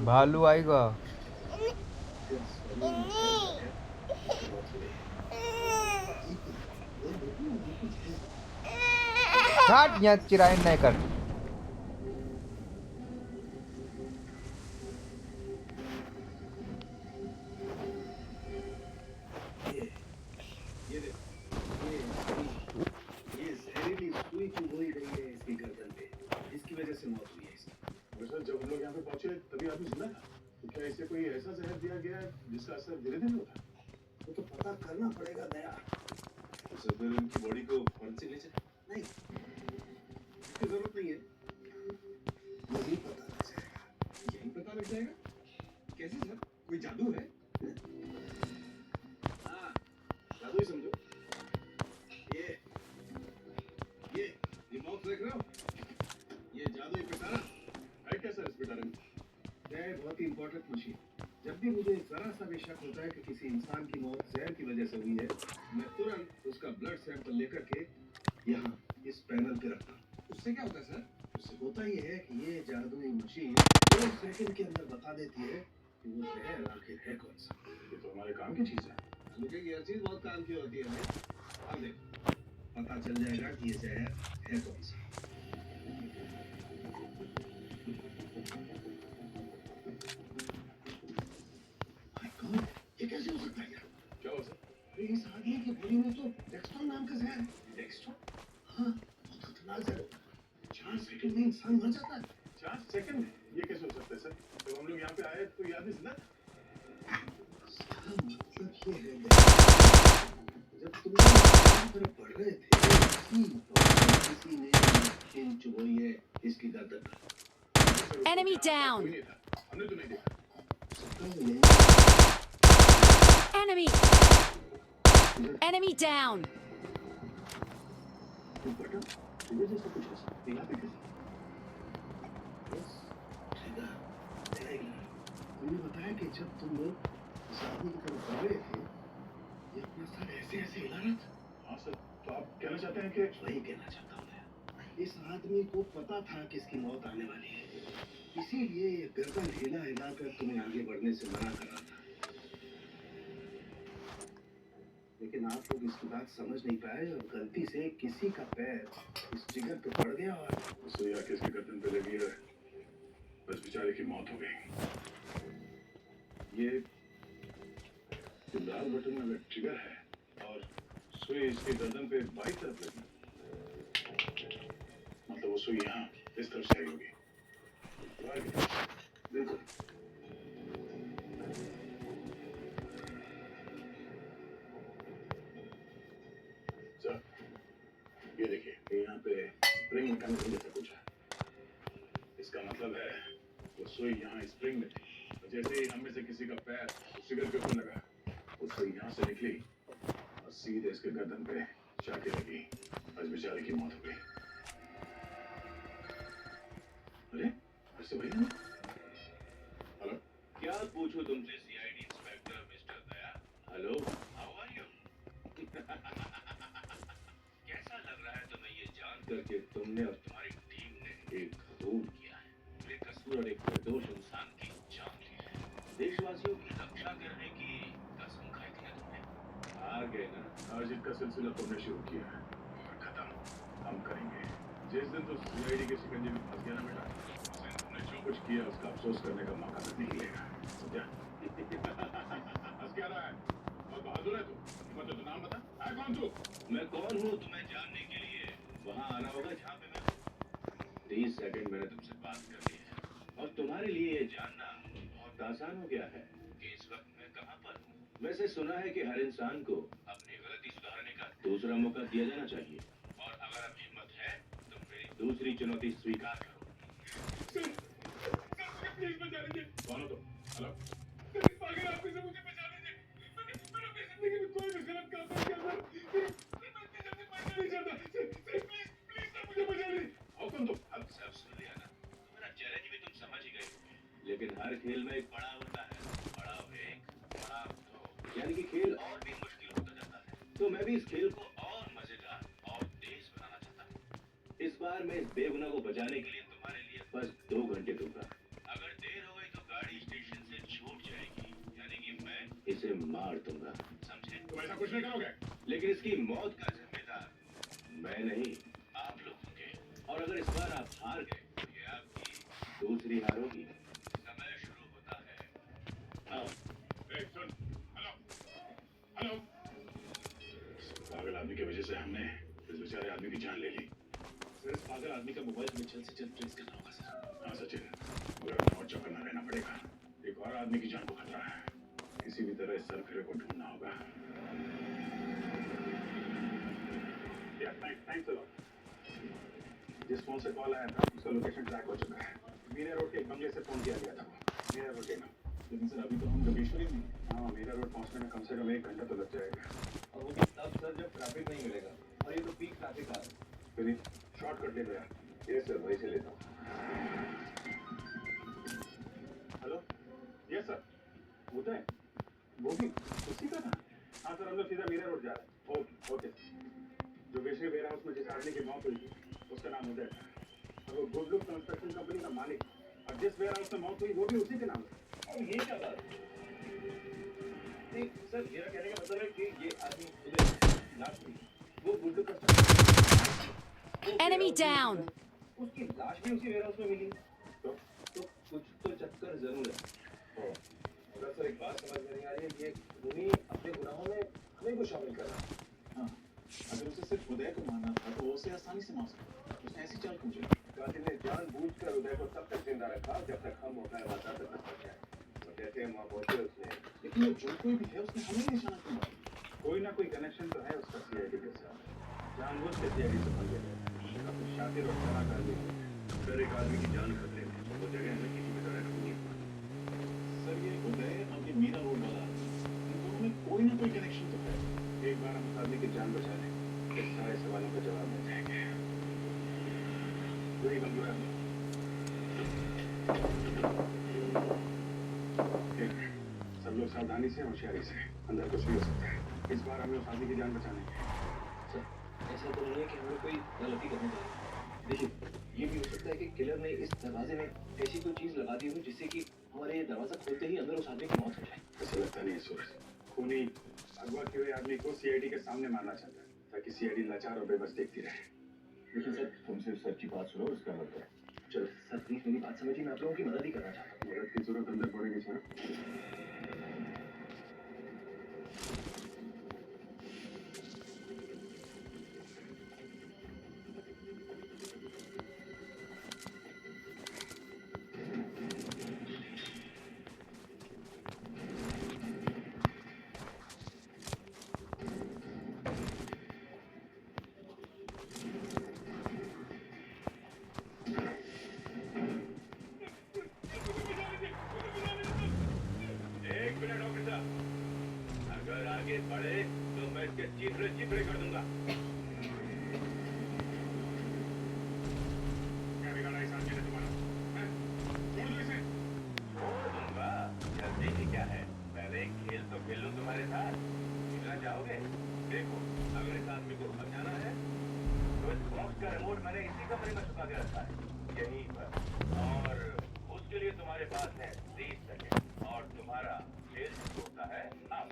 भालू आएगा। फिर सोने में चैन बैठे, इसकी मौत हो गई। बोल बेटी, ये कुछ है। हट, यहाँ चिरायन नहीं कर। ये ये देखो, ये जहरीली सुई चुभोई गई है इसकी गर्दन पे। इसकी वजह से मौत हुई है इसकी। सर, जब हम लोग यहाँ पे पहुंचे तभी आपने सुना था। तो क्या इसे कोई ऐसा जहर दिया गया है जिसका असर धीरे धीरे होता है? वो तो पता करना पड़ेगा दया। तो सर, फिर उनकी बॉडी को फॉरेंसिक ले चले। नहीं, इसकी जरूरत नहीं है। यही पता लग जाएगा। यही पता लग जाएगा? कैसे सर? कोई जादू है? हाँ, जादू ही समझो। ये ये बॉक्स देख रहे हो? ये जादुई पिटारा है क्या सर इस पिटारे में? है बहुत ही इंपॉर्टेंट मशीन। जब भी मुझे जरा सा भी शक होता है कि किसी इंसान की मौत जहर की वजह से हुई है, मैं तुरंत उसका ब्लड सैंपल लेकर के यहाँ इस पैनल पे रखता हूँ। उससे क्या होता है सर? उससे होता ही है कि ये जादुई मशीन 2 सेकंड के अंदर बता देती है कि वो जहर आखिर है कौन सा। ये तो हमारे काम की चीज है। मुझे ये चीज बहुत काम की होती है भाई। अब देखो, पता चल जाएगा कि ये जहर है कौन सा। My God, ये कैसे हो सकता है यार? क्या हो सर? अरे इस आदमी की बॉडी में तो डेक्स्ट्रॉन नाम का जहर है। डेक्स्ट्रॉन? हाँ, बहुत खतरनाक जहर होता है। 4 सेकंड में इंसान मर जाता है। 4 सेकंड में? ये कैसे हो सकता है सर? जब हम लोग यहाँ पे आए तो ये आदमी जिंदा था। इसका मतलब ये है जब तुम लोग यहाँ पर पढ़ रहे थे, इसी वक्त किसी ने मशीन चुभोई है इसकी गर्दन पर। सर, उसको Enemy यहाँ down! कोई नहीं था। हमने तो नहीं देखा। सकता है यही Enemy! Enemy down! Button trigger जैसा कुछ है सर। यहाँ पे कैसे? बस ट्रिगर जाएगी। तुमने बताया कि जब तुम लोग इस आदमी की तरफ बढ़ रहे थे, ये अपना सर ऐसे ऐसे हिला रहा था। हाँ सर, तो आप कहना चाहते हैं कि वही कहना चाहता हूँ मैं। इस आदमी को पता था कि इसकी मौत आने वाली है, इसीलिए ये गर्दन हिला हिला कर तुम्हें आगे बढ़ने से मना कर रहा था। लेकिन आप लोग इसकी बात समझ नहीं पाए और गलती से किसी का पैर इस जिगर पे पड़ गया और उससे या किसकी गर्दन पे लगी है, बस बेचारे की मौत हो गई। ये लाल बटन में अगर ट्रिगर है और सुई इसकी गर्दन पे बाई तरफ लगी, मतलब वो सुई यहाँ इस तरफ से आई होगी। बिल्कुल। सर, ये देखिए, यहाँ पे स्प्रिंग मैकेनिज्म जैसा कुछ है। इसका मतलब है वो सुई यहाँ स्प्रिंग में थी और जैसे ही हम में से किसी का पैर उस ट्रिगर के ऊपर लगा, वो सुई यहाँ से निकली और सीधे इसके गर्दन पे जाके लगी। बस बेचारे की मौत हो गई। अरे, ऐसे वही है? हेलो, क्या पूछूं तुमसे CID inspector mister Daya? Hello, how are you? कैसा लग रहा है तुम्हें ये जानकर कि तुमने और तुम्हारी टीम ने एक खून किया है, बेकसूर और एक निर्दोष इंसान की जान ली है। देशवासियों की रक्षा करने की कसम खाई थी ना तुमने? हार गए ना। हार जीत का सिलसिला तुमने शुरू किया है और खत्म हम करेंगे। जिस दिन तो सीआईडी के शिकंजे में फंस गया ना बेटा, उस दिन तुमने जो कुछ किया उसका अफसोस करने का मौका तक नहीं मिलेगा। समझा? हंस क्या रहा है? बहुत बहादुर है तू। हिम्मत है तो नाम बता। आए कौन तू? मैं कौन हूँ तुम्हें जानने के लिए वहां आना होगा जहाँ पे मैं हूँ। 30 सेकंड मैंने तुमसे बात कर ली है और तुम्हारे लिए ये जानना बहुत आसान हो गया है कि इस वक्त मैं कहाँ पर हूँ। वैसे सुना है कि हर इंसान को अपनी गलती सुधारने का दूसरा मौका दिया जाना चाहिए और अगर अब हिम्मत है तो मेरी दूसरी चुनौती स्वीकार करो। सर, मुझे प्लीज बचा लीजिए। कौन हो तुम? हेलो, सर, इस पागल आदमी से मुझे बचा लीजिए। मैंने अपनी जिंदगी में कोई भी गलत काम नहीं किया सर। मैं इतनी जल्दी मरना नहीं चाहता। सर प्लीज प्लीज सर मुझे बचा लीजिए। आओ कौन तुम? अब सब सुन लिया ना, तो मेरा चैलेंज भी तुम समझ ही गए होंगे। लेकिन हर खेल में एक पड़ाव होता है। पड़ाव 1, पड़ाव 2, यानी कि खेल और भी मुश्किल होता जाता है। तो मैं भी इस खेल को और मजेदार और तेज बनाना चाहता हूँ। इस बार मैं इस बेगुनाह को बचाने के लिए तुम्हारे लिए बस 2 घंटे दूंगा। अगर देर हो गई तो गाड़ी नहीं करोगे? लेकिन इसकी मौत का जिम्मेदार मैं नहीं, आप लोग होंगे। और अगर इस बार आप हार गए तो ये आपकी दूसरी हार होगी। समय शुरू होता है अब। ए, सुन, हेलो, हेलो। इस पागल आदमी की वजह से हमने इस बेचारे आदमी की जान ले ली। सर, इस पागल आदमी का मोबाइल हमें जल्द से जल्द ट्रेस करना होगा सर। हाँ सचिन, मगर हमें और चौकन्ना रहना पड़ेगा। एक और आदमी की जान को खतरा है। किसी भी तरह इस सरफिरे को ढूंढना होगा। Thanks a lot. जिस फोन से कॉल आया था उसका लोकेशन ट्रैक हो चुका है। मीरा रोड के एक बंगले से फोन किया गया था। मीरा रोड के नाम। लेकिन सर अभी तो हम जोगेश्वरी में हैं। हाँ, मीरा रोड पहुंचने में कम से कम 1 घंटा तो लग जाएगा। और वो भी तब सर जब ट्रैफिक नहीं मिलेगा, और ये तो पीक ट्रैफिक आ रहा है। फिर शॉर्टकट ले लो यार। ये सर वही से लेता हूँ। Hello, yes sir. उदय, वो भी उसी का था। हाँ सर, हम लोग सीधा मीरा रोड जा रहे हैं। Okay okay. Jogeshwari warehouse में जिस आदमी की मौत हुई थी उसका नाम उदय था। और वो गुड लुक कंस्ट्रक्शन कंपनी का मालिक। और जिस वेयर हाउस में मौत हुई वो भी उसी के नाम है। और ये क्या बात है? नहीं सर, मेरा कहने का मतलब है कि ये आदमी उधर लाश हुई, वो गुड्डू का Enemy down. उसकी लाश भी उसी वेयरहाउस में मिली। तो कुछ तो चक्कर जरूर है। मगर सर एक बात समझ में नहीं आ रही है, ये खूनी अपने गुनाहों में हमें को शामिल कर रहा है। हाँ, अगर उसे सिर्फ उदय को मारना था तो वो उसे आसानी से मार सकता। उसने ऐसी चाल क्यों चली? कातिल ने जानबूझकर उदय को तब तक जिंदा रखा जब तक हम मौका वारदात तक पहुंच गए। और जैसे हम वहाँ पहुंचे उसने, लेकिन जो कोई भी है उसने हमें निशाना क्यों मारा? कोई ना कोई कनेक्शन तो है उसका सीआईडी के साथ। जानबूझ के सीआईडी से पंगे ले रहा है। काफी शातिर और चालाक आदमी है। सर एक आदमी की जान खतरे में, वो जगह में किसी भी तरह ढूंढनी पड़ी। सर ये उदय और ये मीरा रोड वाला इन दोनों में कोई ना कोई कनेक्शन तो है। एक बार हम उस आदमी की जान बचा लें तो सारे सवालों का जवाब मिल जाएंगे। वही मंजूर है। सब लोग सावधानी से होशियारी से। अंदर कुछ भी हो सकता है। इस बार हमें उस आदमी की जान बचानी है। सर ऐसा तो नहीं है कि हमें कोई गलती करनी चाहिए। देखिए, ये भी हो सकता है कि किलर ने इस दरवाजे में ऐसी कोई चीज लगा दी हो जिससे कि हमारे ये दरवाजा खोलते ही अंदर उस आदमी की मौत हो जाए। ऐसा लगता नहीं है सूरज। खूनी अगवा किए हुए आदमी को सीआईडी के सामने मारना चाहता है ताकि सीआईडी लाचार और बेबस देखती रहे। लेकिन सर तुम सिर्फ सर की बात सुनो, उसका मतलब है। चलो सर प्लीज मेरी बात समझिए, मैं आप लोगों की मदद ही करना चाहता हूँ। मदद की जरूरत अंदर पड़ेगी सर। एक मिनट ऑफिसर, अगर आगे बढ़े तो मैं इसके चीथड़े चीथड़े कर दूंगा। क्या बिगाड़ा इस आदमी ने तुम्हारा? हैं? छोड़ दो इसे। छोड़ दूंगा, जल्दी ही क्या है, पहले एक खेल तो खेल लूं तुम्हारे साथ। मिलना चाहोगे? देखो, अगर इस आदमी को बचाना है तो इस बॉक्स का रिमोट मैंने इसी कमरे में छुपा के रखा है, यहीं पर। और उसके लिए तुम्हारे पास है 30 सेकंड और तुम्हारा खेल शुरू होता है अब।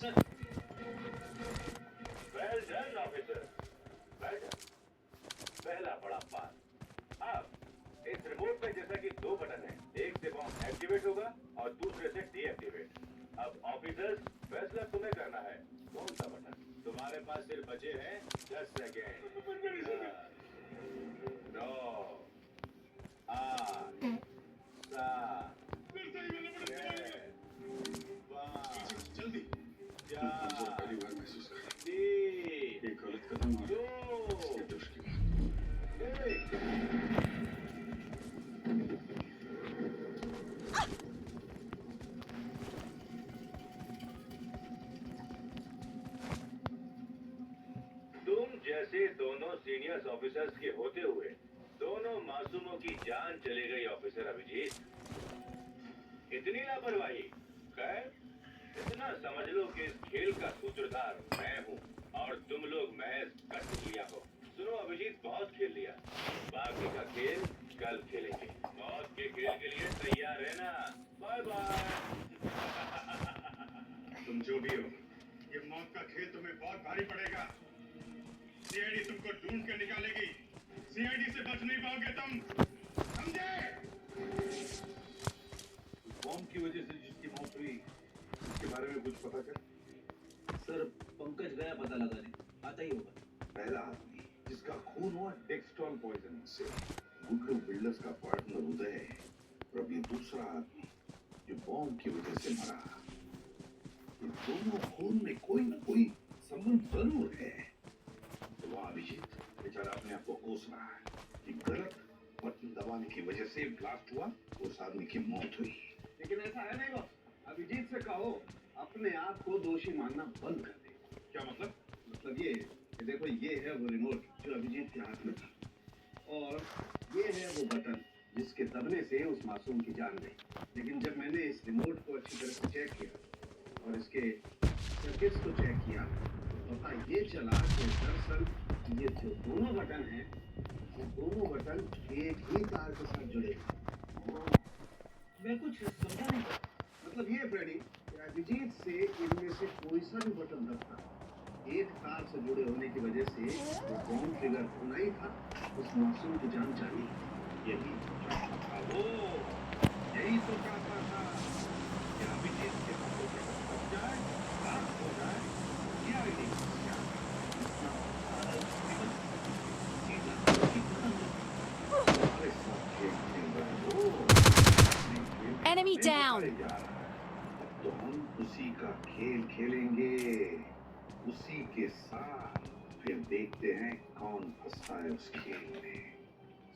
Sir, well done officer, well done. पहला बड़ा पास। अब इस रिमोट में जैसा कि 2 बटन है, एक से बॉम्ब एक्टिवेट होगा और दूसरे से डीएक्टिवेट। अब ऑफिसर्स फैसला तुम्हें करना है, कौन सा बटन। तुम्हारे पास सिर्फ बचे हैं 10 सेकेंड। 9 8 7 जल्दी। 4 पहली बार महसूस कर 3 एक गलत कदम और 2 इसके दुष्ट की बात। 1। तुम जैसे दोनों सीनियर्स ऑफिसर्स के होते हुए दोनों मासूमों की जान चली गई ऑफिसर अभिजीत। इतनी लापरवाही। खैर, इतना समझ लो कि इस खेल का सूत्रधार मैं हूँ और तुम लोग महज कठपुतलियां हो। सुनो अभिजीत बहुत खेल लिया, बाकी का खेल कल खेलेंगे। मौत के खेल के लिए तैयार है ना? Bye bye. तुम जो भी हो, ये मौत का खेल तुम्हें बहुत भारी पड़ेगा। सीआईडी तुमको ढूंढ के निकालेगी। सीआईडी से बच नहीं पाओगे तुम, समझे? बॉम्ब की वजह से जिसकी मौत हुई, उसके बारे में कुछ पता चला? सर पंकज गया पता लगाने, आता ही होगा। पहला आदमी जिसका खून हुआ डेक्सट्रॉल पॉइजनिंग से, गुड्डू बिल्डर्स का पार्टनर उदय है, और अब ये दूसरा आदमी जो बॉम्ब की वजह से मरा। इन दोनों खून में कोई ना कोई संबंध जरूर है। तो वह अभिजीत बेचारा अपने आप को कोस रहा है कि गलत बटन दबाने की वजह से ब्लास्ट हुआ, उस आदमी की मौत हुई। लेकिन ऐसा है नहीं बॉस, अभिजीत से कहो अपने आप को दोषी मानना बंद कर दे। क्या मतलब? मतलब ये कि देखो, ये है वो रिमोट जो अभिजीत के हाथ में था, और ये है वो बटन जिसके दबने से उस मासूम की जान गई। लेकिन जब मैंने इस रिमोट को अच्छी तरह से चेक किया और इसके सर्किट्स को चेक किया, तो पता ये चला कि दरअसल ये जो दोनों बटन हैं, वो दोनों बटन एक ही तार के साथ जुड़े हैं। मैं कुछ समझा नहीं। मतलब ये फ्रेडी कि अभिजीत से इनमें से कोई सा भी बटन दबता, एक तार से जुड़े होने की वजह से वो बॉम्ब ट्रिगर होना ही था, उस मासूम की जान जानी। यही चाहता था वो, यही तो चाहता था कि अभिजीत के हाथों से बच जाए, बात हो जाए। क्या अरे सब खेल खेल रहा है वो। Enemy down. अब तो हम उसी का खेल खेलेंगे, उसी के साथ। फिर देखते हैं कौन फंसता है उस खेल में।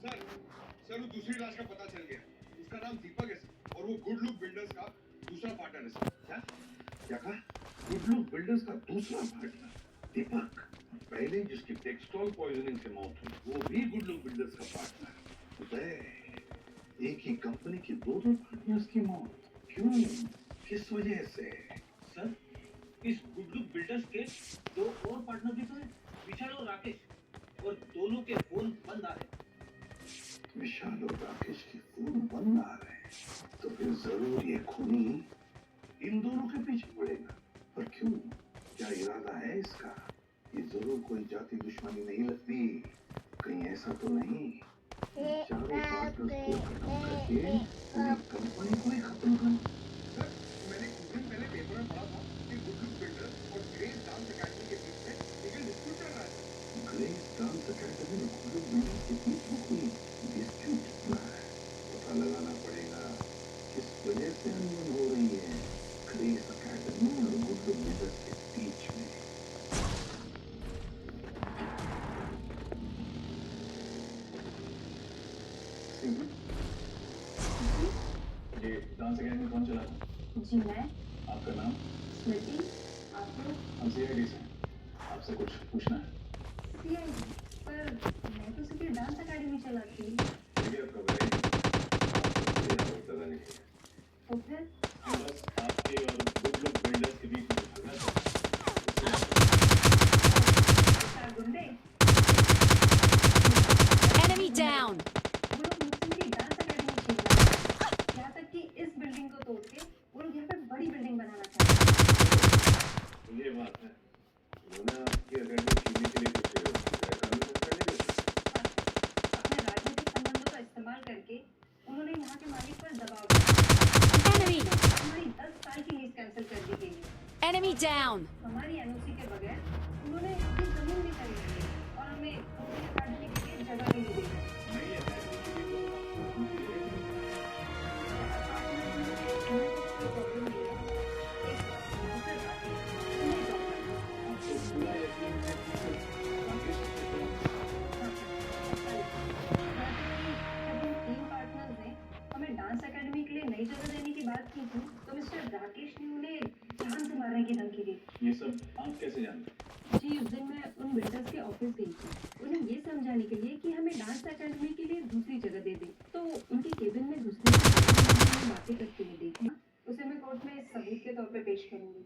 सर वो दूसरी लाश का पता चल गया। उसका नाम दीपक है सर, और वो गुड लुक बिल्डर्स का दूसरा पार्टनर है सर। क्या कहा? गुड लुक बिल्डर्स का दूसरा पार्टनर दीपक, पहले जिसकी डेक्सट्रॉल पॉइजनिंग से मौत हुई, वो भी गुड लुक बिल्डर्स का पार्टनर। उदय, एक ही कंपनी के दो पार्टनर्स की मौत, क्यों? किस वजह से? सर इस गुड्डू बिल्डर्स के दो और पार्टनर भी तो हैं, विशाल और राकेश, और दोनों के फोन बंद आ रहे। विशाल और राकेश के फोन बंद आ रहे हैं, तो फिर जरूर ये खूनी इन दोनों के पीछे पड़ेगा। पर क्यों? क्या इरादा है इसका? ये जरूर कोई जाति दुश्मनी नहीं लगती। कहीं ऐसा तो नहीं चारों पार्टनर्स को खत्म करके पूरी कंपनी को ही खत्म कर? सर मैंने कुछ दिन पहले पेपर में पढ़ा था कि गुड लुक बिल्डर्स और ग्रेस डांस अकेडमी के बीच में लीगल डिस्प्यूट चल रहा है। ग्रेस डांस अकेडमी में गुड लुक बिल्डर्स के बीच में कोई डिस्प्यूट चल रहा है। पता लगाना पड़ेगा किस वजह से अनबन हो रही है ग्रेस अकेडमी और गुड लुक बिल्डर्स के बीच में। ये डांस अकेडमी कौन चला था? जी मैं। आपका नाम? स्मृति। आप लोग? हम सीआईडी से हैं। आपसे कुछ पूछना है। सीआईडी? पर मैं तो सिर्फ डांस अकेडमी चलाती हूँ। ठीक है, आपका भाई पता नहीं। तो फिर बस आपके और गुड लुक बिल्डर्स के बीच में झगड़ा था। गुंडे Enemy down. वो लोग मुझसे मेरी डांस अकेडमी छीन रहे हैं। यहाँ तक कि इस बिल्डिंग को तोड़ के वो लोग यहाँ पे बड़ी बिल्डिंग बनाना चाहते हैं। ये बात है, उन्होंने आपकी अकेडमी छीनने के लिए कुछ कानून करने के लिए अपने राजनीतिक संबंधों का इस्तेमाल करके उन्होंने यहाँ के मालिक पर दबाव डाला। Enemy. हमारी 10 साल की लीज कैंसिल कर दी गई है। Enemy down. हमारी एनओसी के बगैर उन्होंने अपनी जमीन भी खरीद ली और हमें अपनी अकेडमी के लिए जगह भी नहीं दी है। नहीं अकेडमी के लिए तो आपको पूरा यकीन है कि राकेश के खिलाफ जब इन 3 पार्टनर्स ने हमें डांस अकेडमी के लिए नई जगह देने की बात की थी, तो मिस्टर राकेश ने उन्हें जान से मारने की धमकी दी। ये सब आप कैसे जानते? जी उस दिन मैं उन बिल्डर्स के ऑफिस गई थी, उन्हें ये समझाने के लिए कि हमें डांस अकेडमी के लिए दूसरी जगह दे दें। तो उनके केबिन में घुसने के बाद बातें करते हुए देखा, उसे मैं कोर्ट में सबूत के तौर पे पेश करूंगी।